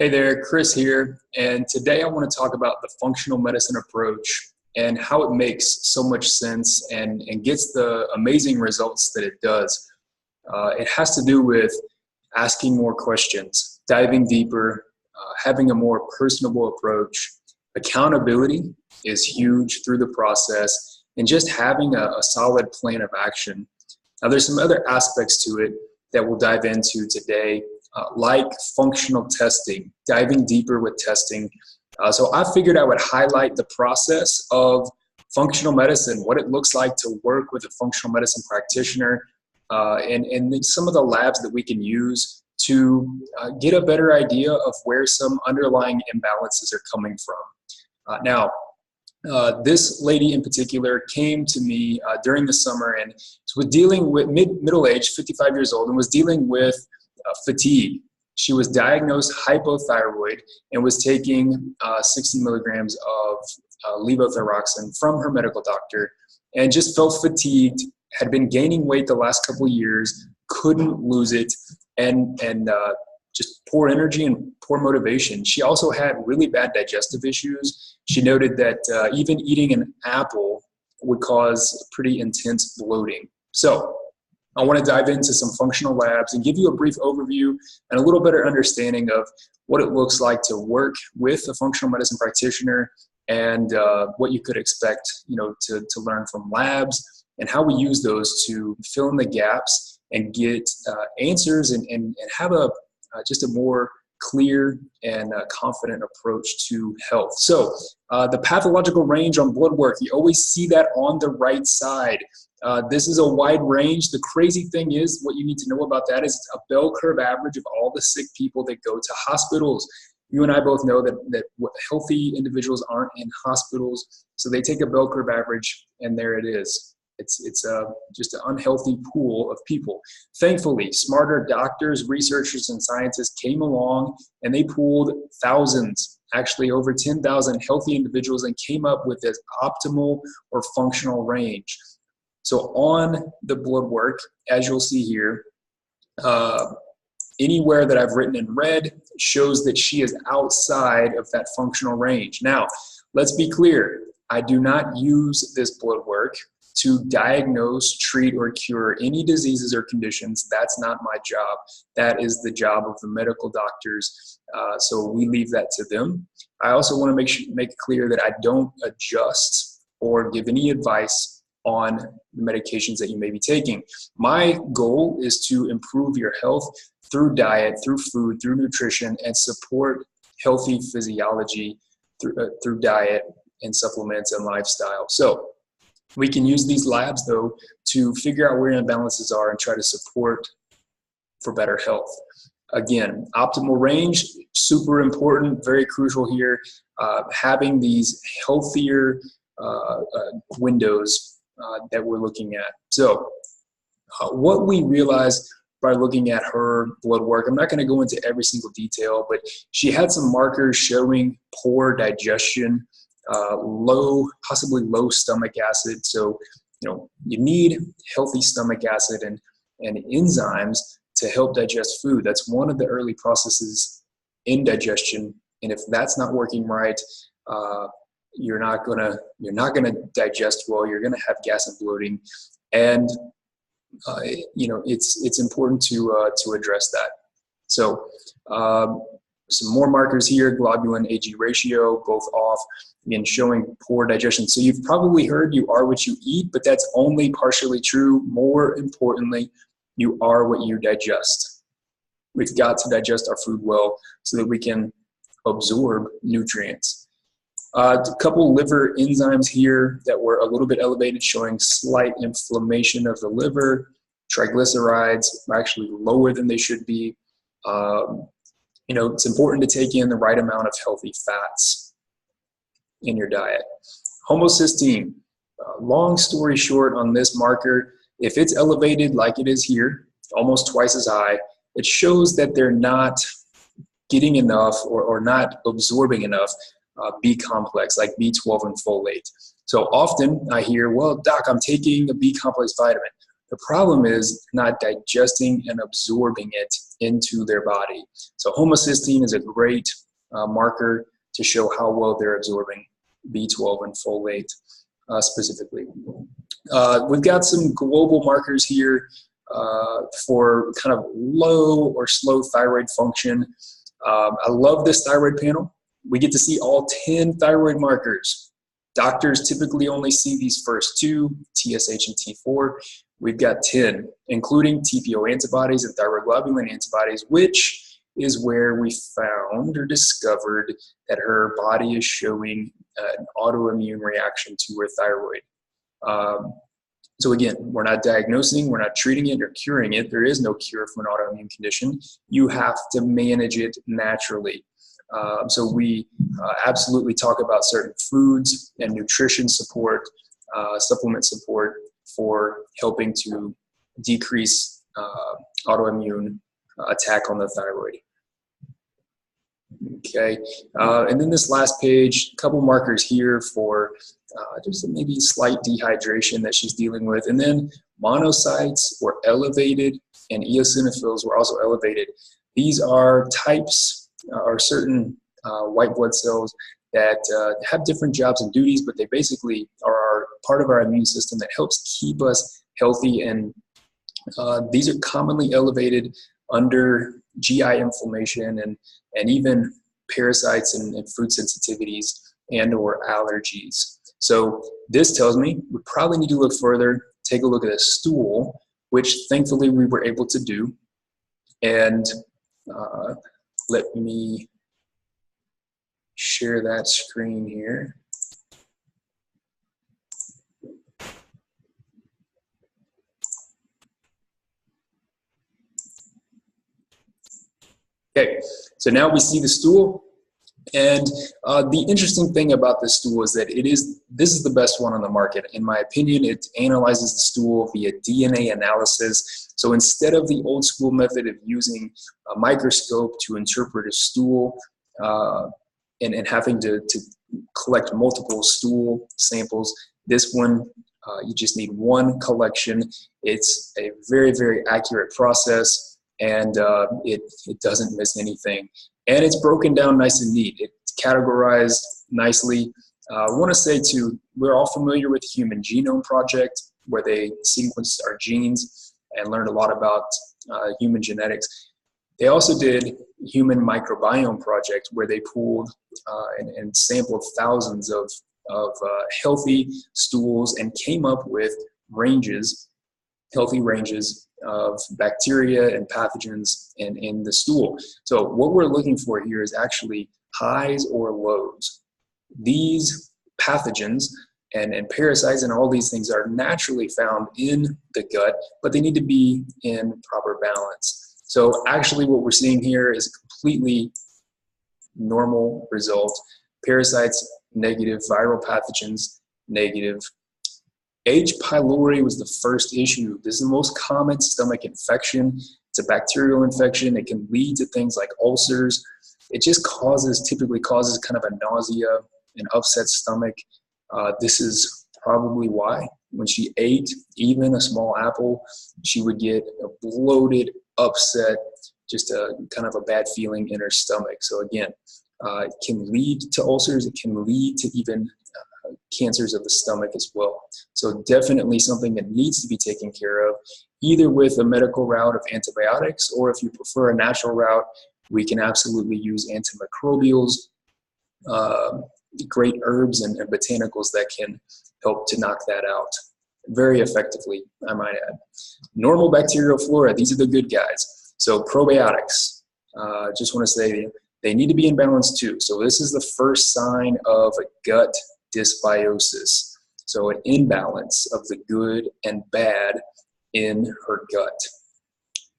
Hey there, Chris here, and today I want to talk about the functional medicine approach and how it makes so much sense and gets the amazing results that it does. It has to do with asking more questions, diving deeper, having a more personable approach. Accountability is huge through the process, and just having a solid plan of action. Now, there's some other aspects to it that we'll dive into today, like functional testing, diving deeper with testing. So I figured I would highlight the process of functional medicine, what it looks like to work with a functional medicine practitioner, and some of the labs that we can use to get a better idea of where some underlying imbalances are coming from. This lady in particular came to me during the summer and was dealing with middle-aged, 55 years old, and was dealing with fatigue. She was diagnosed hypothyroid and was taking 60 milligrams of levothyroxine from her medical doctor and just felt fatigued, had been gaining weight the last couple of years, couldn't lose it, and just poor energy and poor motivation. She also had really bad digestive issues. She noted that even eating an apple would cause pretty intense bloating. So I want to dive into some functional labs and give you a brief overview and a little better understanding of what it looks like to work with a functional medicine practitioner and what you could expect, to learn from labs and how we use those to fill in the gaps and get answers and have just a more clear and confident approach to health. So the pathological range on blood work, you always see that on the right side. This is a wide range. The crazy thing is, what you need to know about that is it's a bell curve average of all the sick people that go to hospitals. You and I both know that healthy individuals aren't in hospitals, so they take a bell curve average, and there it is. It's just an unhealthy pool of people. Thankfully, smarter doctors, researchers, and scientists came along, and they pooled thousands, actually over 10,000 healthy individuals, and came up with this optimal or functional range. So on the blood work, as you'll see here, anywhere that I've written in red shows that she is outside of that functional range. Now, let's be clear. I do not use this blood work to diagnose, treat, or cure any diseases or conditions. That's not my job. That is the job of the medical doctors. So we leave that to them. I also want to make it clear that I don't adjust or give any advice on the medications that you may be taking. My goal is to improve your health through diet, through food, through nutrition, and support healthy physiology through diet and supplements and lifestyle. So we can use these labs, though, to figure out where imbalances are and try to support for better health. Again, optimal range, super important, very crucial here. Having these healthier windows that we're looking at. So what we realized by looking at her blood work, I'm not going to go into every single detail, but she had some markers showing poor digestion, possibly low stomach acid. So, you need healthy stomach acid and enzymes to help digest food. That's one of the early processes in digestion. And if that's not working right, you're not gonna digest well. You're gonna have gas and bloating, and it's important to address that. So some more markers here: globulin Ag ratio, both off, again showing poor digestion. So you've probably heard you are what you eat, but that's only partially true. More importantly, you are what you digest. We've got to digest our food well so that we can absorb nutrients. A couple liver enzymes here that were a little bit elevated, showing slight inflammation of the liver. Triglycerides are actually lower than they should be. It's important to take in the right amount of healthy fats in your diet. Homocysteine, long story short on this marker, if it's elevated like it is here, almost twice as high, it shows that they're not getting enough or not absorbing enough B complex like B12 and folate. So often I hear, well, doc, I'm taking a B complex vitamin. The problem is not digesting and absorbing it into their body. So homocysteine is a great marker to show how well they're absorbing B12 and folate specifically. We've got some global markers here for kind of low or slow thyroid function. I love this thyroid panel. We get to see all 10 thyroid markers. Doctors typically only see these first two, TSH and T4. We've got 10, including TPO antibodies and thyroglobulin antibodies, which is where we found or discovered that her body is showing an autoimmune reaction to her thyroid. So again, we're not diagnosing, we're not treating it or curing it. There is no cure for an autoimmune condition. You have to manage it naturally. So we absolutely talk about certain foods and nutrition support, supplement support for helping to decrease autoimmune attack on the thyroid. Okay, and then this last page, a couple markers here for just maybe slight dehydration that she's dealing with. And then monocytes were elevated and eosinophils were also elevated. These are types or certain white blood cells that have different jobs and duties, but they basically are part of our immune system that helps keep us healthy. And these are commonly elevated under GI inflammation and even parasites and food sensitivities and or allergies. So this tells me we probably need to look further, take a look at a stool, which thankfully we were able to do. And let me share that screen here. Okay, so now we see the stool. And the interesting thing about this stool is that this is the best one on the market. In my opinion, it analyzes the stool via DNA analysis. So instead of the old school method of using a microscope to interpret a stool and having to collect multiple stool samples, this one, you just need one collection. It's a very, very accurate process, and it doesn't miss anything. And it's broken down nice and neat. It's categorized nicely. I want to say too, we're all familiar with the Human Genome Project, where they sequenced our genes and learned a lot about human genetics. They also did Human Microbiome Project, where they pooled and sampled thousands of healthy stools and came up with ranges, healthy ranges of bacteria and pathogens in the stool. So what we're looking for here is actually highs or lows. These pathogens and parasites and all these things are naturally found in the gut, but they need to be in proper balance. So actually what we're seeing here is a completely normal result. Parasites, negative. Viral pathogens, negative. H. pylori was the first issue. This is the most common stomach infection. It's a bacterial infection. It can lead to things like ulcers. It just typically causes kind of a nausea, an upset stomach. This is probably why when she ate even a small apple, she would get a bloated, upset, just a kind of a bad feeling in her stomach. So again, it can lead to ulcers. It can lead to even cancers of the stomach as well. So definitely something that needs to be taken care of, either with a medical route of antibiotics, or if you prefer a natural route, we can absolutely use antimicrobials, great herbs and botanicals that can help to knock that out very effectively, I might add. Normal bacterial flora, these are the good guys. So probiotics, just want to say they need to be in balance too. So this is the first sign of a gut dysbiosis, so an imbalance of the good and bad in her gut.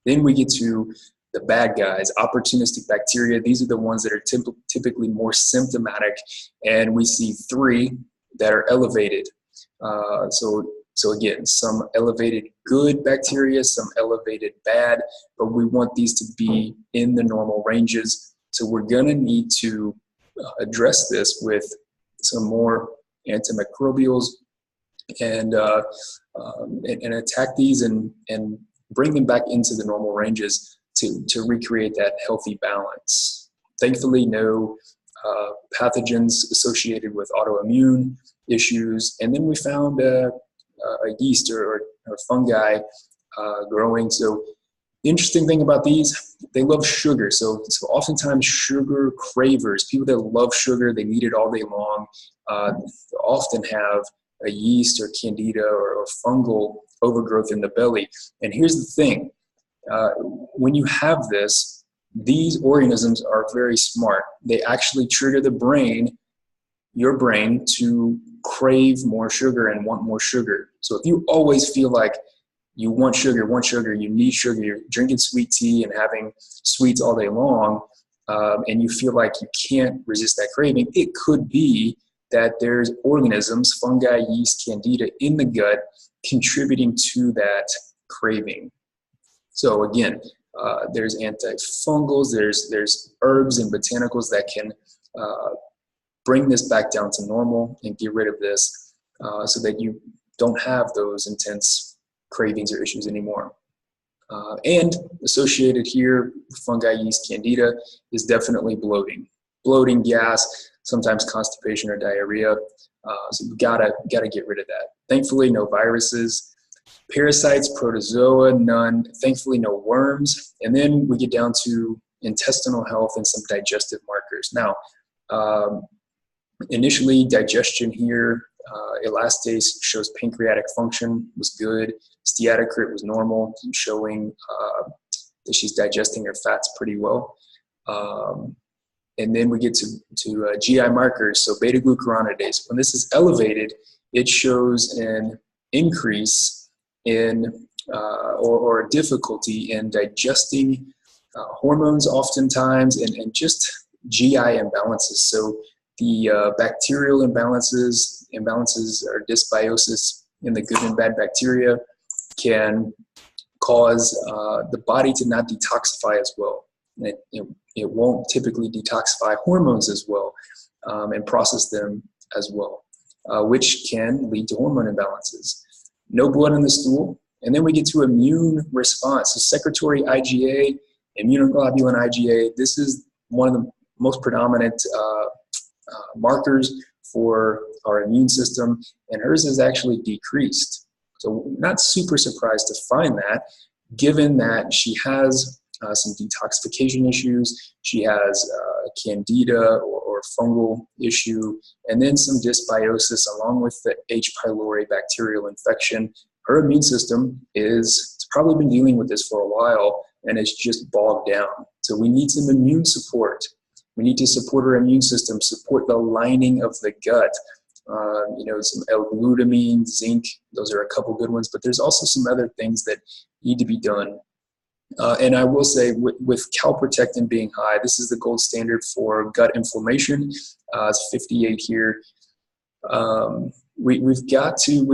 Then we get to the bad guys, opportunistic bacteria. These are the ones that are typically more symptomatic, and we see 3 that are elevated. So again, some elevated good bacteria, some elevated bad, but we want these to be in the normal ranges. So we're gonna need to address this with some more antimicrobials and attack these and bring them back into the normal ranges to recreate that healthy balance. Thankfully, no pathogens associated with autoimmune issues. And then we found a yeast or fungi growing. So interesting thing about these, they love sugar. So oftentimes sugar cravers, people that love sugar, they need it all day long, often have a yeast or candida or fungal overgrowth in the belly. And here's the thing, when you have this, these organisms are very smart. They actually trigger your brain to crave more sugar and want more sugar. So if you always feel like you want sugar, you need sugar, you're drinking sweet tea and having sweets all day long, and you feel like you can't resist that craving, it could be that there's organisms, fungi, yeast, candida in the gut contributing to that craving. So again, there's antifungals, there's herbs and botanicals that can bring this back down to normal and get rid of this so that you don't have those intense cravings or issues anymore. And associated here, fungi, yeast, candida is definitely bloating, gas, sometimes constipation or diarrhea. So you gotta get rid of that. Thankfully, no viruses, parasites, protozoa, none. Thankfully, no worms. And then we get down to intestinal health and some digestive markers. Now, initially digestion here, elastase shows pancreatic function was good. Steatocrit was normal, showing that she's digesting her fats pretty well. And then we get to GI markers, so beta-glucuronidase. When this is elevated, it shows an increase in or difficulty in digesting hormones oftentimes, and just GI imbalances. So the bacterial imbalances or dysbiosis in the good and bad bacteria can cause the body to not detoxify as well. And it won't typically detoxify hormones as well and process them as well, which can lead to hormone imbalances. No blood in the stool. And then we get to immune response. So secretory IgA, immunoglobulin IgA, this is one of the most predominant markers for our immune system, and hers is actually decreased. So not super surprised to find that, given that she has some detoxification issues, she has candida or fungal issue, and then some dysbiosis along with the H. pylori bacterial infection. Her immune system it's probably been dealing with this for a while, and it's just bogged down. So we need some immune support. We need to support our immune system, support the lining of the gut. Some L-glutamine, zinc, those are a couple good ones, but there's also some other things that need to be done. And I will say with calprotectin being high, this is the gold standard for gut inflammation. It's 58 here. We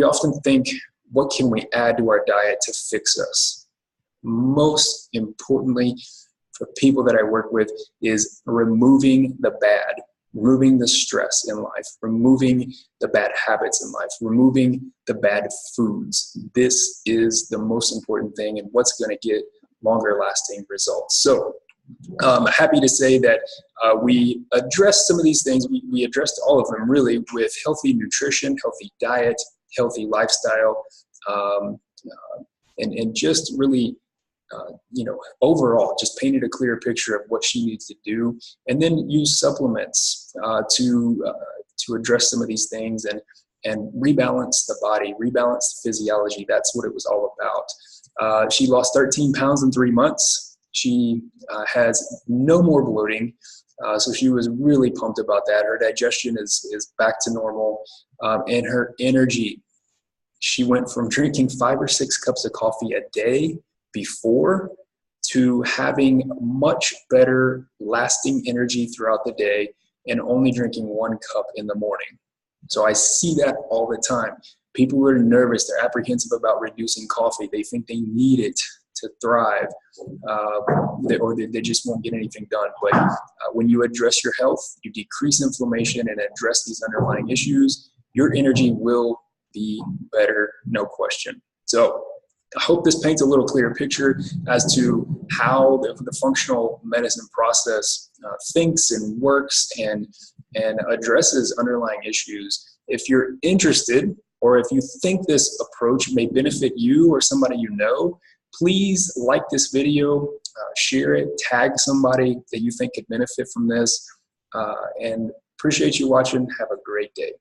often think, what can we add to our diet to fix us? Most importantly, for people that I work with, is removing the bad, removing the stress in life, removing the bad habits in life, removing the bad foods. This is the most important thing and what's going to get longer lasting results. So I'm happy to say that we addressed some of these things. We addressed all of them really with healthy nutrition, healthy diet, healthy lifestyle, and just really overall, just painted a clear picture of what she needs to do, and then use supplements to address some of these things and rebalance the body, rebalance the physiology. That's what it was all about. She lost 13 pounds in 3 months. She has no more bloating, so she was really pumped about that. Her digestion is back to normal, and her energy. She went from drinking 5 or 6 cups of coffee a day before to having much better lasting energy throughout the day and only drinking 1 cup in the morning. So I see that all the time. People are nervous, they're apprehensive about reducing coffee. They think they need it to thrive, or they just won't get anything done. But when you address your health, you decrease inflammation and address these underlying issues, your energy will be better, no question. So I hope this paints a little clearer picture as to how the functional medicine process thinks and works and addresses underlying issues. If you're interested, or if you think this approach may benefit you or somebody you know, please like this video, share it, tag somebody that you think could benefit from this, and appreciate you watching. Have a great day.